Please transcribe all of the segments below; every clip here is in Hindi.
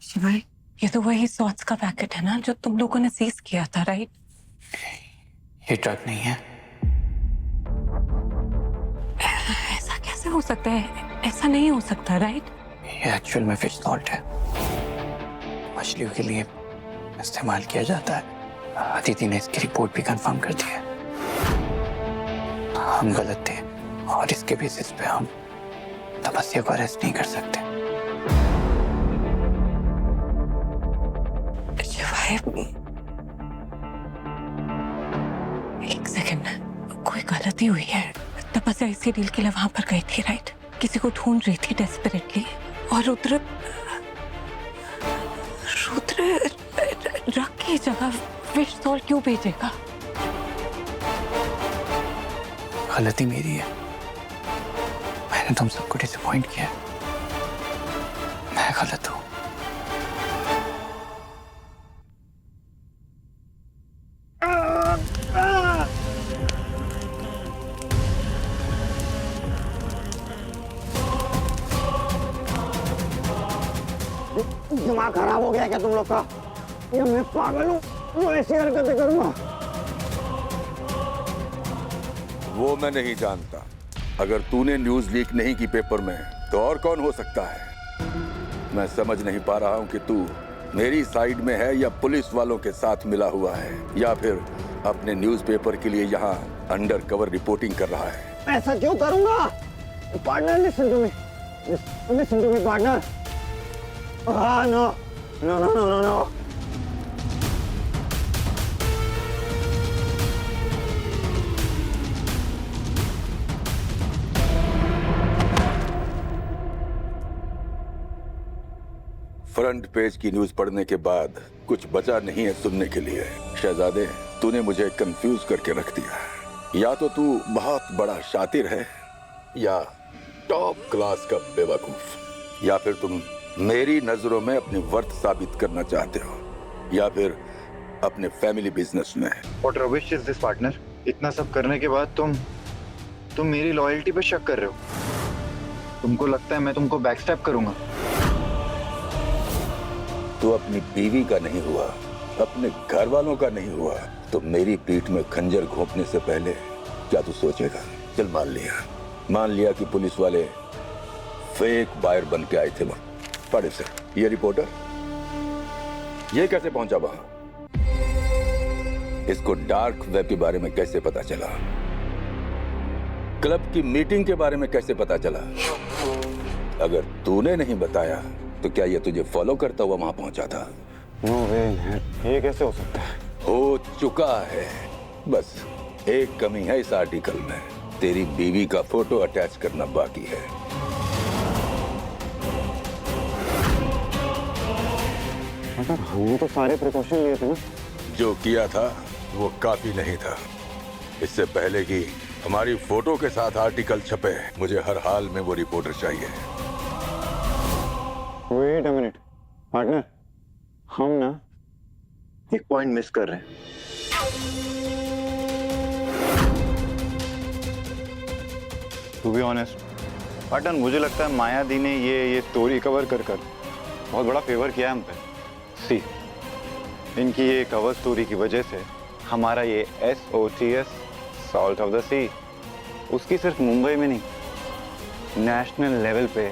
शिवाय, ये तो वही सॉस का पैकेट है ना जो तुम लोगों ने सीज किया था, राइट? ये ड्रग नहीं है। ऐसा कैसे हो सकता है? ऐसा नहीं हो सकता, राइट? ये एक्चुअल में फिश सॉल्ट है, मछलियों के लिए इस्तेमाल किया जाता है। अदिति ने इसकी रिपोर्ट भी कंफर्म कर दी है। हम गलत थे और इसके बेसिस पे हम तपस्या को अरेस्ट नहीं कर सकते। शिवाय, एक सेकंड, कोई गलती हुई है। तपस्या इसी डील के लिए वहां पर गई थी, राइट? किसी को ढूंढ रही थी डेस्परेटली, और रुद्र ड्रग की जगह फिश सॉल्ट क्यों भेजेगा? गलती मेरी है, मैंने तुम सबको डिसअपॉइंट किया। मैं गलत हूँ। दिमाग खराब हो गया क्या तुम लोग का? या मैं पागल हूँ जो ऐसी हरकतें करूँगा? वो मैं नहीं जानता। अगर तूने न्यूज लीक नहीं की पेपर में तो और कौन हो सकता है? मैं समझ नहीं पा रहा हूँ कि तू मेरी साइड में है या पुलिस वालों के साथ मिला हुआ है, या फिर अपने न्यूज़पेपर के लिए यहाँ अंडर कवर रिपोर्टिंग कर रहा है। ऐसा क्यों करूँगा? Partner, listen to me partner. हाँ, no no no no no no. Front page की न्यूज पढ़ने के बाद कुछ बचा नहीं है सुनने के लिए। शहजादे, तूने मुझे कंफ्यूज करके रख दिया है। या तो तू बहुत बड़ा शातिर है या टॉप क्लास का बेवकूफ, या फिर तुम मेरी नजरों में अपनी वर्थ साबित करना चाहते हो, या फिर अपने फैमिली बिजनेस में। What rubbish is this, partner? इतना सब करने के बाद तुम मेरी लॉयल्टी पे शक कर रहे हो। तुमको लगता है मैं तुमको बैकस्टैप करूंगा? तू अपनी बीवी का नहीं हुआ, अपने घर वालों का नहीं हुआ, तो मेरी पीठ में खंजर घोंपने से पहले क्या तू सोचेगा? चल, मान लिया कि पुलिस वाले फेक बायर बन के आए थे वहां। पढ़े से ये रिपोर्टर ये कैसे पहुंचा वहां? इसको डार्क वेब के बारे में कैसे पता चला? क्लब की मीटिंग के बारे में कैसे पता चला? अगर तूने नहीं बताया तो क्या ये तुझे फॉलो करता हुआ वहां पहुंचा था? नो वे, ये कैसे हो सकता है? हो चुका है। बस एक कमी है इस आर्टिकल में, तेरी बीवी का फोटो अटैच करना बाकी है। मगर हमने तो सारे प्रिकॉशन लिए थे ना। जो किया था वो काफी नहीं था। इससे पहले कि हमारी फोटो के साथ आर्टिकल छपे, मुझे हर हाल में वो रिपोर्टर चाहिए। वेट अ मिनट पार्टनर, हम ना एक पॉइंट मिस कर रहे हैं। टू बी ऑनेस्ट पार्टनर, मुझे लगता है माया दी ने ये स्टोरी कवर कर बहुत बड़ा फेवर किया है हम पे। सी, इनकी ये कवर स्टोरी की वजह से हमारा ये SOTS सॉल्ट ऑफ द सी उसकी सिर्फ मुंबई में नहीं, नेशनल लेवल पे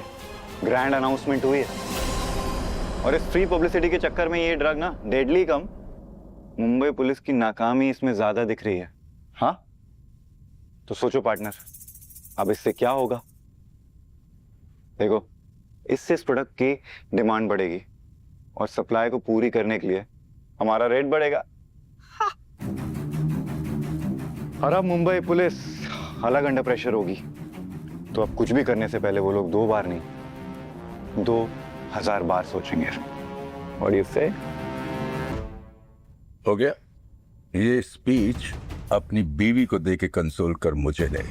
ग्रैंड अनाउंसमेंट हुई है। और इस फ्री पब्लिसिटी के चक्कर में ये ड्रग ना डेडली कम, मुंबई पुलिस की नाकामी इसमें ज्यादा दिख रही है। हाँ, तो सोचो पार्टनर, अब इससे क्या होगा? देखो, इससे इस प्रोडक्ट की डिमांड बढ़ेगी और सप्लाई को पूरी करने के लिए हमारा रेट बढ़ेगा। हाँ। और अब मुंबई पुलिस अलग अंडर प्रेशर होगी, तो अब कुछ भी करने से पहले वो लोग 2 बार नहीं 2000 बार सोचेंगे। What do you say? हो गया। ये स्पीच अपनी बीवी को दे के कंसोल कर मुझे दे।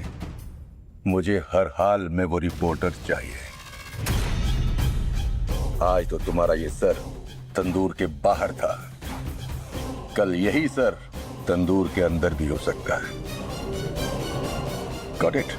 मुझे हर हाल में वो रिपोर्टर चाहिए। आज तो तुम्हारा ये सर तंदूर के बाहर था, कल यही सर तंदूर के अंदर भी हो सकता है। Got it?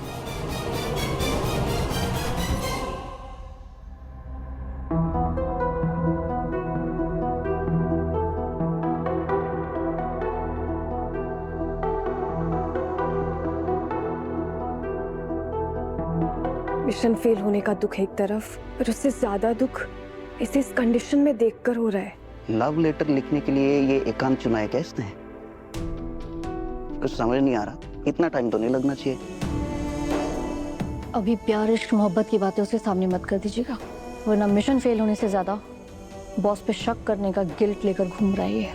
मिशन फेल होने का दुख एक तरफ, पर उससे ज्यादा दुख इसे इस कंडीशन में देखकर हो रहा है। लव लेटर लिखने के लिए ये एकांत चुना है क्या इसने? कुछ समझ नहीं आ रहा, इतना टाइम तो नहीं लगना चाहिए। अभी प्यार इश्क मोहब्बत की बातें उसके सामने मत कर दीजिएगा, वरना मिशन फेल होने से ज्यादा बॉस पे शक करने का गिल्ट लेकर घूम रहा है ये।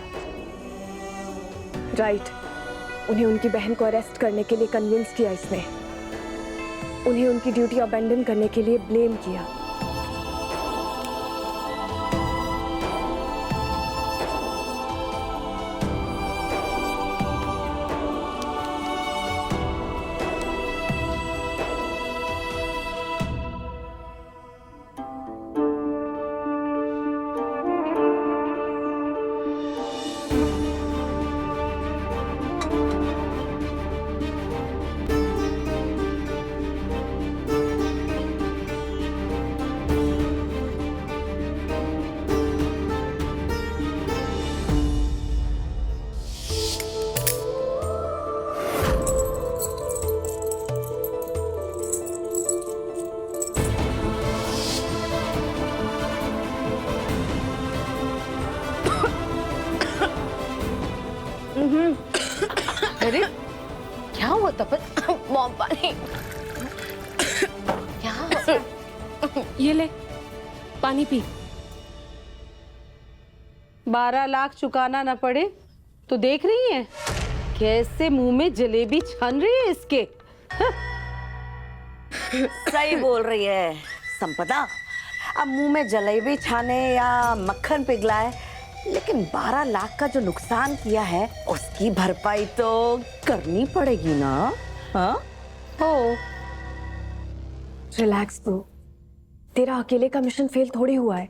राइट, उन्हें उनकी बहन को अरेस्ट करने के लिए कन्विंस किया इसने, उन्हें उनकी ड्यूटी अबेंडन करने के लिए ब्लेम किया। अरे क्या हुआ तपन? मॉम पानी। क्या? ये ले पानी पी। 12 लाख चुकाना ना पड़े तो देख रही है कैसे मुंह में जलेबी छन रही है इसके। सही बोल रही है संपदा। अब मुंह में जलेबी छाने या मक्खन पिघलाए, लेकिन 12 लाख का जो नुकसान किया है उसकी भरपाई तो करनी पड़ेगी ना। हाँ हो रिलैक्स ब्रो, तेरा अकेले का मिशन फेल थोड़ी हुआ है,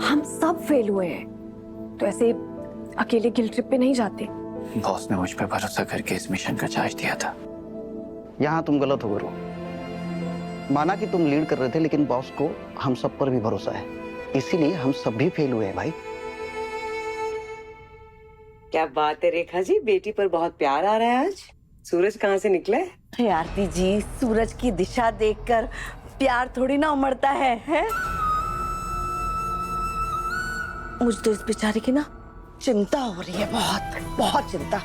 हम सब फेल हुए हैं, तो ऐसे अकेले गिल्ट ट्रिप पे नहीं जाते। बॉस ने मुझ पे भरोसा करके इस मिशन का चार्ज दिया था। यहाँ तुम गलत हो गए हो। माना कि तुम लीड कर रहे थे, लेकिन बॉस को हम सब पर भी भरोसा है, इसीलिए हम सब भी फेल हुए हैं भाई। क्या बात है रेखा जी, बेटी पर बहुत प्यार आ रहा है आज। सूरज कहाँ से निकला है? आरती जी, सूरज की दिशा देखकर प्यार थोड़ी ना उमड़ता है? मुझे तो इस बेचारे की ना चिंता हो रही है, बहुत बहुत चिंता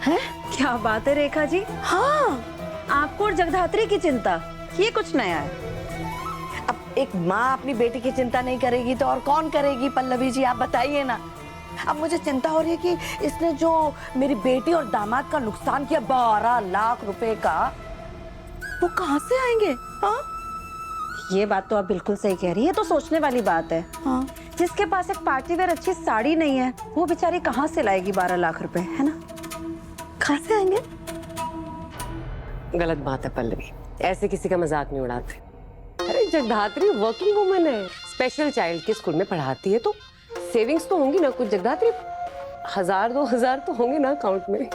है। क्या बात है रेखा जी? हाँ, आपको और जगधात्री की चिंता, ये कुछ नया है। अब एक माँ अपनी बेटी की चिंता नहीं करेगी तो और कौन करेगी? पल्लवी जी आप बताइए ना। अब मुझे चिंता हो रही है कि इसने जो मेरी बेटी और दामाद का नुकसान किया 12 लाख रुपए का, वो कहाँ से आएंगे? हाँ, ये बात तो आप बिल्कुल सही कह रही है, तो सोचने वाली बात है। हाँ, जिसके पास एक पार्टी वेयर अच्छी साड़ी नहीं है, वो बेचारी कहाँ से लाएगी 12 लाख रुपए, है ना? कहाँ से आएंगे? गलत बात है पल्लवी, ऐसे किसी का मजाक नहीं उड़ाते। अरे जगधात्री वर्किंग वुमन है, स्पेशल चाइल्ड के स्कूल में पढ़ाती है, तो सेविंग्स तो होंगी ना कुछ। जगधात्री 1000-2000 तो होंगे ना अकाउंट में।